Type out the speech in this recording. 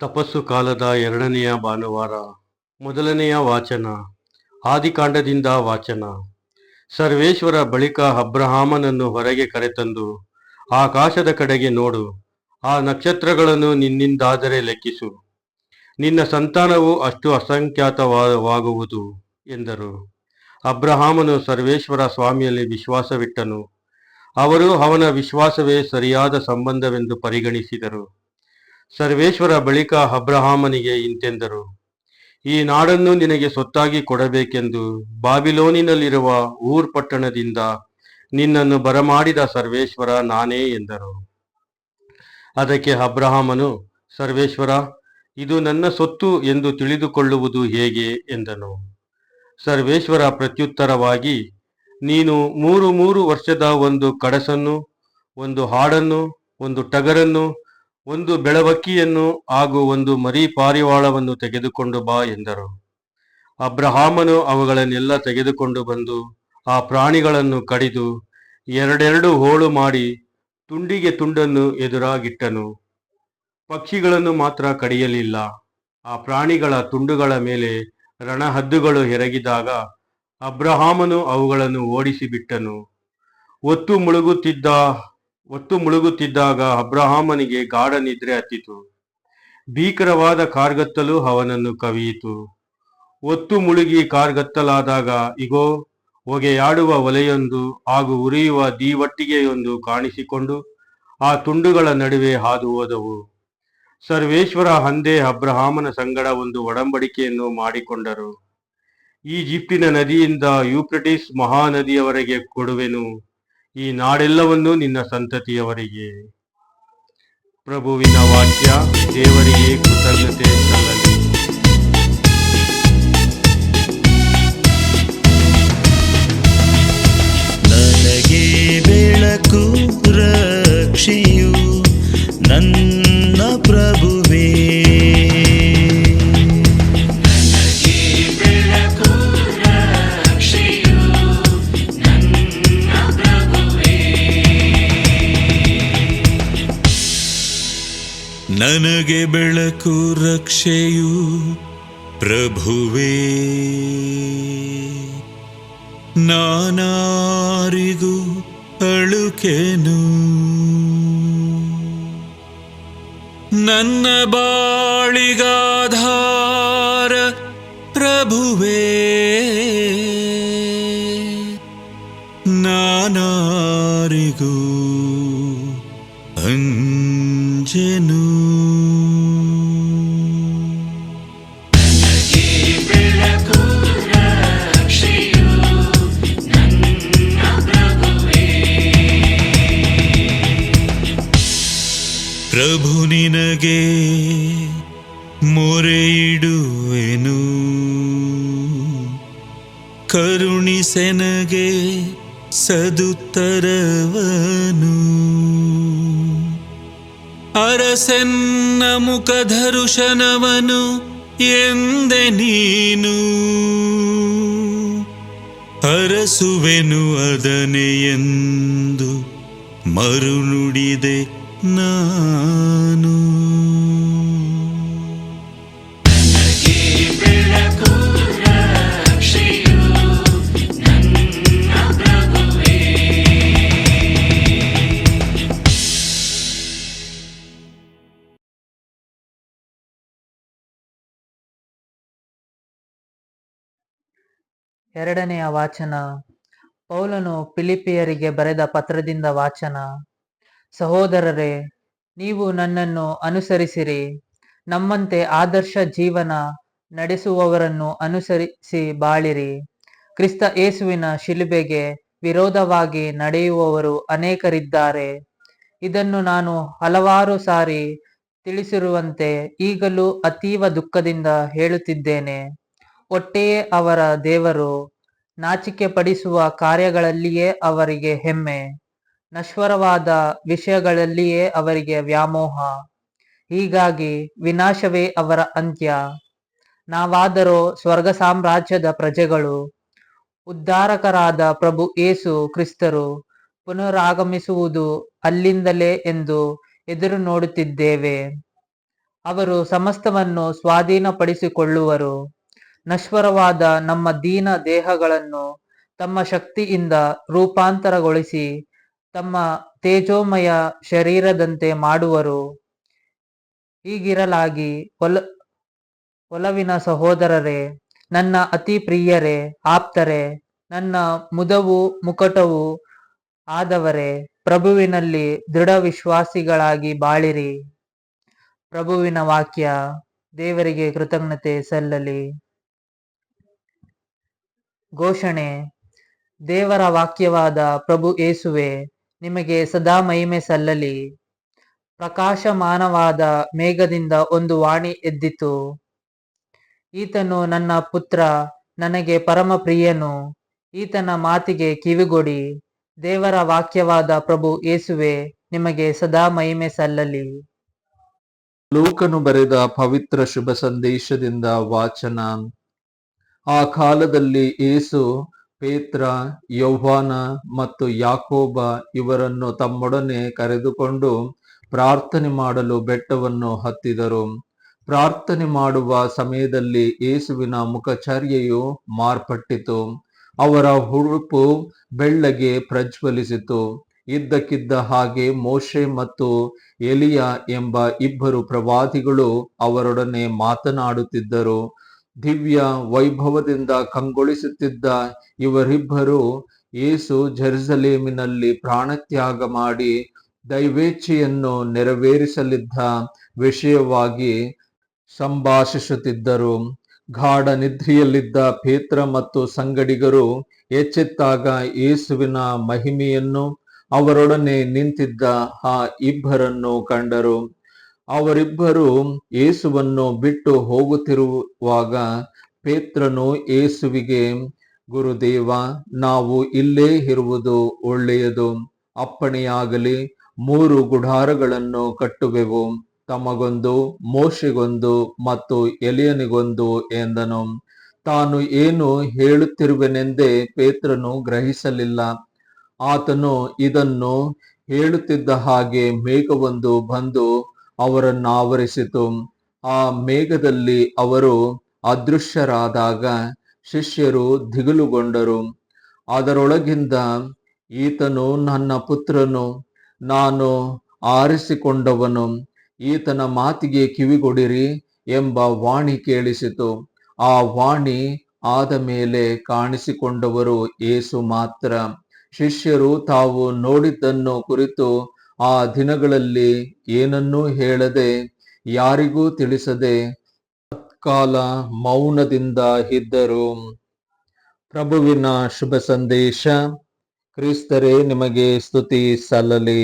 ತಪಸ್ಸು ಕಾಲದ ಎರಡನೆಯ ಭಾನುವಾರ. ಮೊದಲನೆಯ ವಾಚನ. ಆದಿಕಾಂಡದಿಂದ ವಾಚನ. ಸರ್ವೇಶ್ವರ ಬಳಿಕ ಅಬ್ರಹಾಮನನ್ನು ಹೊರಗೆ ಕರೆತಂದು, ಆಕಾಶದ ಕಡೆಗೆ ನೋಡು, ಆ ನಕ್ಷತ್ರಗಳನ್ನು ನಿನ್ನಿಂದಾದರೆ ಲೆಕ್ಕಿಸು, ನಿನ್ನ ಸಂತಾನವು ಅಷ್ಟು ಅಸಂಖ್ಯಾತವಾಗುವುದು ಎಂದರು. ಅಬ್ರಹಾಮನು ಸರ್ವೇಶ್ವರ ಸ್ವಾಮಿಯಲ್ಲಿ ವಿಶ್ವಾಸವಿಟ್ಟನು. ಅವರು ಅವನ ವಿಶ್ವಾಸವೇ ಸರಿಯಾದ ಸಂಬಂಧವೆಂದು ಪರಿಗಣಿಸಿದರು. ಸರ್ವೇಶ್ವರ ಬಳಿಕ ಅಬ್ರಹಾಮನಿಗೆ ಇಂತೆಂದರು, ಈ ನಾಡನ್ನು ನಿನಗೆ ಸ್ವತ್ತಾಗಿ ಕೊಡಬೇಕೆಂದು ಬಾಬಿಲೋನಿನಲ್ಲಿರುವ ಊರ್ ಪಟ್ಟಣದಿಂದ ನಿನ್ನನ್ನು ಬರಮಾಡಿದ ಸರ್ವೇಶ್ವರ ನಾನೇ ಎಂದರು. ಅದಕ್ಕೆ ಅಬ್ರಹಾಮನು, ಸರ್ವೇಶ್ವರ, ಇದು ನನ್ನ ಸೊತ್ತು ಎಂದು ತಿಳಿದುಕೊಳ್ಳುವುದು ಹೇಗೆ ಎಂದನು. ಸರ್ವೇಶ್ವರ ಪ್ರತ್ಯುತ್ತರವಾಗಿ, ನೀನು 3 ವರ್ಷದ ಒಂದು ಕಡಸನ್ನು, ಒಂದು ಹಾಡನ್ನು, ಒಂದು ಟಗರನ್ನು, ಒಂದು ಬೆಳವಕ್ಕಿಯನ್ನು ಹಾಗೂ ಒಂದು ಮರಿ ಪಾರಿವಾಳವನ್ನು ತೆಗೆದುಕೊಂಡು ಬಾ ಎಂದರು. ಅಬ್ರಹಾಮನು ಅವುಗಳನ್ನೆಲ್ಲ ತೆಗೆದುಕೊಂಡು ಬಂದು ಆ ಪ್ರಾಣಿಗಳನ್ನು ಕಡಿದು 2 ಹೋಳು ಮಾಡಿ ತುಂಡಿಗೆ ತುಂಡನ್ನು ಎದುರಾಗಿಟ್ಟನು. ಪಕ್ಷಿಗಳನ್ನು ಮಾತ್ರ ಕಡಿಯಲಿಲ್ಲ. ಆ ಪ್ರಾಣಿಗಳ ತುಂಡುಗಳ ಮೇಲೆ ರಣಹದ್ದುಗಳು ಎರಗಿದಾಗ ಅಬ್ರಹಾಮನು ಅವುಗಳನ್ನು ಓಡಿಸಿಬಿಟ್ಟನು. ಹೊತ್ತು ಮುಳುಗುತ್ತಿದ್ದಾಗ ಅಬ್ರಹಾಮನಿಗೆ ಗಾಢ ನಿದ್ರೆ ಹತ್ತಿತು. ಭೀಕರವಾದ ಕಾರ್ಗತ್ತಲು ಅವನನ್ನು ಕವಿಯಿತು. ಹೊತ್ತು ಮುಳುಗಿ ಕಾರ್ಗತ್ತಲಾದಾಗ ಇಗೋ, ಹೊಗೆಯಾಡುವ ಒಲೆಯೊಂದು ಹಾಗೂ ಉರಿಯುವ ದೀವಟ್ಟಿಗೆಯೊಂದು ಕಾಣಿಸಿಕೊಂಡು ಆ ತುಂಡುಗಳ ನಡುವೆ ಹಾದು ಹೋದವು. ಸರ್ವೇಶ್ವರ ಅಂದೇ ಅಬ್ರಹಾಮನ ಸಂಗಡ ಒಂದು ಒಡಂಬಡಿಕೆಯನ್ನು ಮಾಡಿಕೊಂಡರು. ಈಜಿಪ್ಟಿನ ನದಿಯಿಂದ ಯೂಫ್ರೆಟಿಸ್ ಮಹಾನದಿಯವರೆಗೆ ಕೊಡುವೆನು, ಈ ನಾಡೆಲ್ಲವನ್ನೂ ನಿನ್ನ ಸಂತತಿಯವರಿಗೆ. ಪ್ರಭುವಿನ ವಾಕ್ಯ. ದೇವರಿಗೆ ಕೃತಜ್ಞತೆ ಸಲ್ಲಲಿ. ನನಗೆ ಬೆಳಕು ರಕ್ಷೆಯು ನನ್ನ ಪ್ರಭುವೇ, ನನಗೆ ಬೆಳಕು ರಕ್ಷೆಯು ಪ್ರಭುವೇ, ನಾನಾರಿಗೂ ಅಳುಕೆನು. ನನ್ನ ಬಾಳಿಗಾಧಾರ ಪ್ರಭುವೇ, ನಾನಾರಿಗೂ ಅಂಜೆನು. ಪ್ರಭು ನಿನಗೆ ಮೊರೆಯಿಡುವೆನು, ಕರುಣಿಸೆನಗೆ ಸದುತ್ತರವನು. ಅರಸೆನ್ನ ಮುಖದರುಶನವನು ಎಂದೆ ನೀನು, ಅರಸುವೆನು ಅದನೆ ಎಂದು ಮರುನುಡಿದೆ ನಾನು. ಎರಡನೆಯ ವಾಚನ. ಪೌಲನು ಫಿಲಿಪ್ಪಿಯರಿಗೆ ಬರೆದ ಪತ್ರದಿಂದ ವಾಚನ. ಸಹೋದರರೇ, ನೀವು ನನ್ನನ್ನು ಅನುಸರಿಸಿರಿ. ನಮ್ಮಂತೆ ಆದರ್ಶ ಜೀವನ ನಡೆಸುವವರನ್ನು ಅನುಸರಿಸಿ ಬಾಳಿರಿ. ಕ್ರಿಸ್ತ ಯೇಸುವಿನ ಶಿಲುಬೆಗೆ ವಿರೋಧವಾಗಿ ನಡೆಯುವವರು ಅನೇಕರಿದ್ದಾರೆ. ಇದನ್ನು ನಾನು ಹಲವಾರು ಸಾರಿ ತಿಳಿಸಿರುವಂತೆ ಈಗಲೂ ಅತೀವ ದುಃಖದಿಂದ ಹೇಳುತ್ತಿದ್ದೇನೆ. ಒಟ್ಟೆಯೇ ಅವರ ದೇವರು, ನಾಚಿಕೆ ಪಡಿಸುವ ಕಾರ್ಯಗಳಲ್ಲಿಯೇ ಅವರಿಗೆ ಹೆಮ್ಮೆ, ನಶ್ವರವಾದ ವಿಷಯಗಳಲ್ಲಿಯೇ ಅವರಿಗೆ ವ್ಯಾಮೋಹ. ಹೀಗಾಗಿ ವಿನಾಶವೇ ಅವರ ಅಂತ್ಯ. ನಾವಾದರೋ ಸ್ವರ್ಗ ಸಾಮ್ರಾಜ್ಯದ ಪ್ರಜೆಗಳು. ಉದ್ಧಾರಕರಾದ ಪ್ರಭು ಯೇಸು ಕ್ರಿಸ್ತರು ಪುನರಾಗಮಿಸುವುದು ಅಲ್ಲಿಂದಲೇ ಎಂದು ಎದುರು ನೋಡುತ್ತಿದ್ದೇವೆ. ಅವರು ಸಮಸ್ತವನ್ನು ಸ್ವಾಧೀನಪಡಿಸಿಕೊಳ್ಳುವರು. ನಶ್ವರವಾದ ನಮ್ಮ ದೀನ ದೇಹಗಳನ್ನು ತಮ್ಮ ಶಕ್ತಿಯಿಂದ ರೂಪಾಂತರಗೊಳಿಸಿ ತಮ್ಮ ತೇಜೋಮಯ ಶರೀರದಂತೆ ಮಾಡುವರು. ಹೀಗಿರಲಾಗಿ ಒಲವಿನ ಸಹೋದರರೇ, ನನ್ನ ಅತಿ ಪ್ರಿಯರೇ, ಆಪ್ತರೇ, ನನ್ನ ಮುದವು ಮುಕಟವೂ ಆದವರೇ, ಪ್ರಭುವಿನಲ್ಲಿ ದೃಢ ವಿಶ್ವಾಸಿಗಳಾಗಿ ಬಾಳಿರಿ. ಪ್ರಭುವಿನ ವಾಕ್ಯ. ದೇವರಿಗೆ ಕೃತಜ್ಞತೆ ಸಲ್ಲಲಿ. ಘೋಷಣೆ. ದೇವರ ವಾಕ್ಯವಾದ ಪ್ರಭು ಯೇಸುವೆ, ನಿಮಗೆ ಸದಾ ಮಹಿಮೆ ಸಲ್ಲಲಿ. ಪ್ರಕಾಶಮಾನವಾದ ಮೇಘದಿಂದ ಒಂದು ವಾಣಿ ಎದ್ದಿತು. ಈತನು ನನ್ನ ಪುತ್ರ, ನನಗೆ ಪರಮ ಪ್ರಿಯನು, ಈತನ ಮಾತಿಗೆ ಕಿವಿಗೊಡಿ. ದೇವರ ವಾಕ್ಯವಾದ ಪ್ರಭು ಯೇಸುವೆ, ನಿಮಗೆ ಸದಾ ಮಹಿಮೆ ಸಲ್ಲಲಿ. ಲೂಕನು ಬರೆದ ಪವಿತ್ರ ಶುಭ ಸಂದೇಶದಿಂದ ವಾಚನ. ಆ ಕಾಲದಲ್ಲಿ ಯೇಸು ಪೇತ್ರ, ಯೌವಾನ ಮತ್ತು ಯಾಕೋಬ ಇವರನ್ನು ತಮ್ಮೊಡನೆ ಕರೆದುಕೊಂಡು ಪ್ರಾರ್ಥನೆ ಮಾಡಲು ಬೆಟ್ಟವನ್ನು ಹತ್ತಿದರು. ಪ್ರಾರ್ಥನೆ ಮಾಡುವ ಸಮಯದಲ್ಲಿ ಯೇಸುವಿನ ಮುಖಚರ್ಯೆಯು ಮಾರ್ಪಟ್ಟಿತು. ಅವರ ಉಡುಪು ಬೆಳ್ಳಗೆ ಪ್ರಜ್ವಲಿಸಿತು. ಇದ್ದಕ್ಕಿದ್ದ ಹಾಗೆ ಮೋಶೆ ಮತ್ತು ಎಲಿಯ ಎಂಬ ಇಬ್ಬರು ಪ್ರವಾದಿಗಳು ಅವರೊಡನೆ ಮಾತನಾಡುತ್ತಿದ್ದರು. ದಿವ್ಯ ವೈಭವದಿಂದ ಕಂಗೊಳಿಸುತ್ತಿದ್ದ ಇವರಿಬ್ಬರು ಯೇಸು ಜೆರುಸಲೇಮಿನಲ್ಲಿ ಪ್ರಾಣತ್ಯಾಗ ಮಾಡಿ ದೈವೇಚ್ಛೆಯನ್ನು ನೆರವೇರಿಸಲಿದ್ದ ವಿಷಯವಾಗಿ ಸಂಭಾಷಿಸುತ್ತಿದ್ದರು. ಗಾಢ ನಿದ್ರೆಯಲ್ಲಿದ್ದ ಪೇತ್ರ ಮತ್ತು ಸಂಗಡಿಗರು ಎಚ್ಚೆತ್ತಾಗ ಯೇಸುವಿನ ಮಹಿಮೆಯನ್ನು ಅವರೊಡನೆ ನಿಂತಿದ್ದ ಆ ಇಬ್ಬರನ್ನು ಕಂಡರು. ಅವರಿಬ್ಬರು ಯೇಸುವನ್ನು ಬಿಟ್ಟು ಹೋಗುತ್ತಿರುವಾಗ ಪೇತ್ರನು ಯೇಸುವಿಗೆ, ಗುರುದೇವ, ನಾವು ಇಲ್ಲೇ ಇರುವುದು ಒಳ್ಳೆಯದು. ಅಪ್ಪಣೆಯಾಗಲಿ, 3 ಗುಡಾರಗಳನ್ನು ಕಟ್ಟುವೆವು, ತಮಗೊಂದು, ಮೋಶೆಗೊಂದು ಮತ್ತು ಎಲಿಯನಿಗೊಂದು ಎಂದನು. ತಾನು ಏನು ಹೇಳುತ್ತಿರುವೆನೆಂದೇ ಪೇತ್ರನು ಗ್ರಹಿಸಲಿಲ್ಲ. ಆತನು ಇದನ್ನು ಹೇಳುತ್ತಿದ್ದ ಹಾಗೆ ಮೇಘವೊಂದು ಬಂದು ಅವರನ್ನಾವರಿಸಿತು. ಆ ಮೇಘದಲ್ಲಿ ಅವರು ಅದೃಶ್ಯರಾದಾಗ ಶಿಷ್ಯರು ದಿಗಿಲುಗೊಂಡರು. ಅದರೊಳಗಿಂದ, ಈತನು ನನ್ನ ಪುತ್ರನು, ನಾನು ಆರಿಸಿಕೊಂಡವನು, ಈತನ ಮಾತಿಗೆ ಕಿವಿಗೊಡಿರಿ ಎಂಬ ವಾಣಿ ಕೇಳಿಸಿತು. ಆ ವಾಣಿ ಆದ ಮೇಲೆ ಕಾಣಿಸಿಕೊಂಡವರು ಯೇಸು ಮಾತ್ರ. ಶಿಷ್ಯರು ತಾವು ನೋಡಿದ್ದನ್ನು ಕುರಿತು ಆ ದಿನಗಳಲ್ಲಿ ಏನನ್ನೂ ಹೇಳದೆ, ಯಾರಿಗೂ ತಿಳಿಸದೆ ತತ್ಕಾಲ ಮೌನದಿಂದ ಇದ್ದರು. ಪ್ರಭುವಿನ ಶುಭ ಸಂದೇಶ. ಕ್ರಿಸ್ತರೇ, ನಿಮಗೆ ಸ್ತುತಿ ಸಲ್ಲಲಿ.